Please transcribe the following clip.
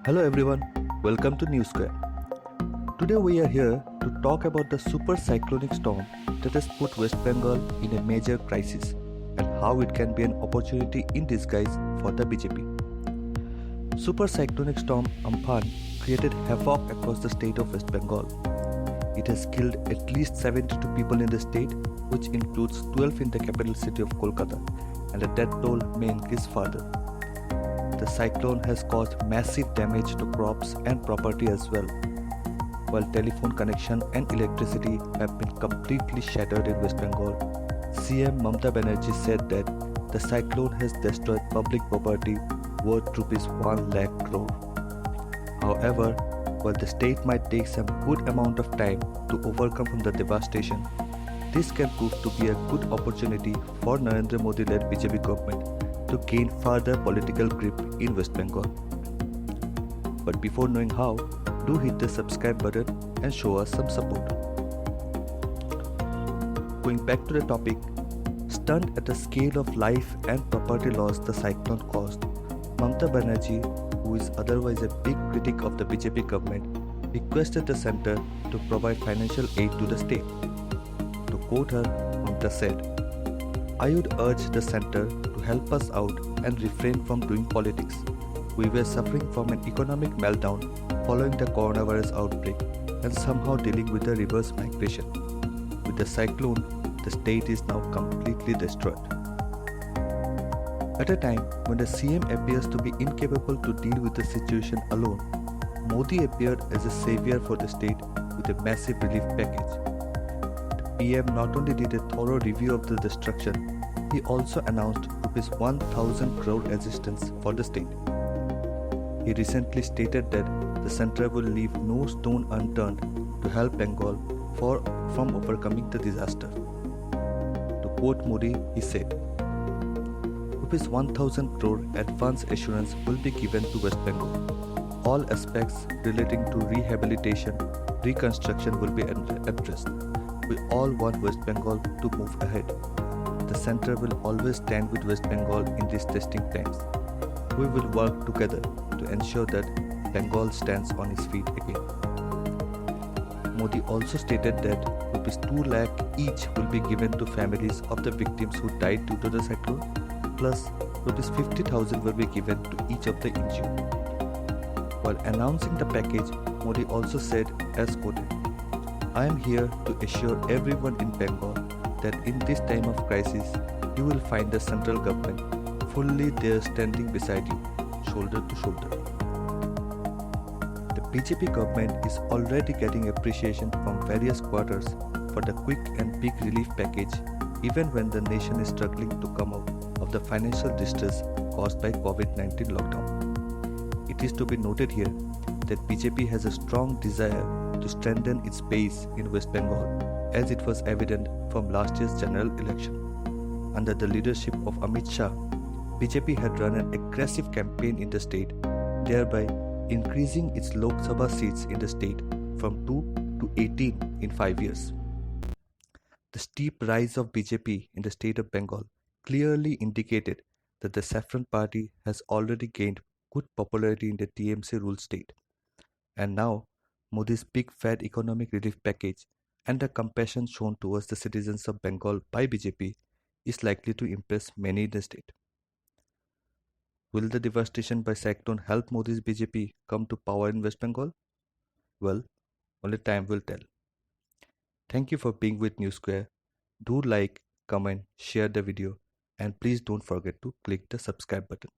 Hello everyone, welcome to New Square. Today we are here to talk about the super cyclonic storm that has put West Bengal in a major crisis and how it can be an opportunity in disguise for the BJP. Super cyclonic storm Amphan created havoc across the state of West Bengal. It has killed at least 72 people in the state, which includes 12 in the capital city of Kolkata, and the death toll may increase further. The cyclone has caused massive damage to crops and property as well, while telephone connection and electricity have been completely shattered in West Bengal. CM Mamata Banerjee said that the cyclone has destroyed public property worth rupees 1 lakh crore. However, while the state might take some good amount of time to overcome from the devastation, this can prove to be a good opportunity for Narendra Modi-led BJP government to gain further political grip in West Bengal. But before knowing how, do hit the subscribe button and show us some support. Going back to the topic, stunned at the scale of life and property loss the cyclone caused, Mamata Banerjee, who is otherwise a big critic of the BJP government, requested the centre to provide financial aid to the state. To quote her, Mamata said, "I would urge the centre to help us out and refrain from doing politics. We were suffering from an economic meltdown following the coronavirus outbreak and somehow dealing with the reverse migration. With the cyclone, the state is now completely destroyed." At a time when the CM appears to be incapable to deal with the situation alone, Modi appeared as a savior for the state with a massive relief package. PM not only did a thorough review of the destruction, he also announced rupees 1,000 crore assistance for the state. He recently stated that the centre will leave no stone unturned to help Bengal from overcoming the disaster. To quote Modi, he said, "Rupees 1,000 crore advance assurance will be given to West Bengal. All aspects relating to rehabilitation, reconstruction will be addressed. We all want West Bengal to move ahead. The centre will always stand with West Bengal in these testing times. We will work together to ensure that Bengal stands on its feet again." Modi also stated that rupees 2 lakh each will be given to families of the victims who died due to the cyclone, plus rupees 50,000 will be given to each of the injured. While announcing the package, Modi also said, as quoted, "I am here to assure everyone in Bengal that in this time of crisis, you will find the central government fully there standing beside you, shoulder to shoulder." The BJP government is already getting appreciation from various quarters for the quick and big relief package, even when the nation is struggling to come out of the financial distress caused by COVID-19 lockdown. It is to be noted here that BJP has a strong desire to strengthen its base in West Bengal, as it was evident from last year's general election. Under the leadership of Amit Shah, BJP had run an aggressive campaign in the state, thereby increasing its Lok Sabha seats in the state from 2 to 18 in 5 years. The steep rise of BJP in the state of Bengal clearly indicated that the Saffron Party has already gained good popularity in the TMC-ruled state. And now, Modi's big fat economic relief package and the compassion shown towards the citizens of Bengal by BJP is likely to impress many in the state. Will the devastation by cyclone help Modi's BJP come to power in West Bengal? Well, only time will tell. Thank you for being with New Square. Do like, comment, share the video, and please don't forget to click the subscribe button.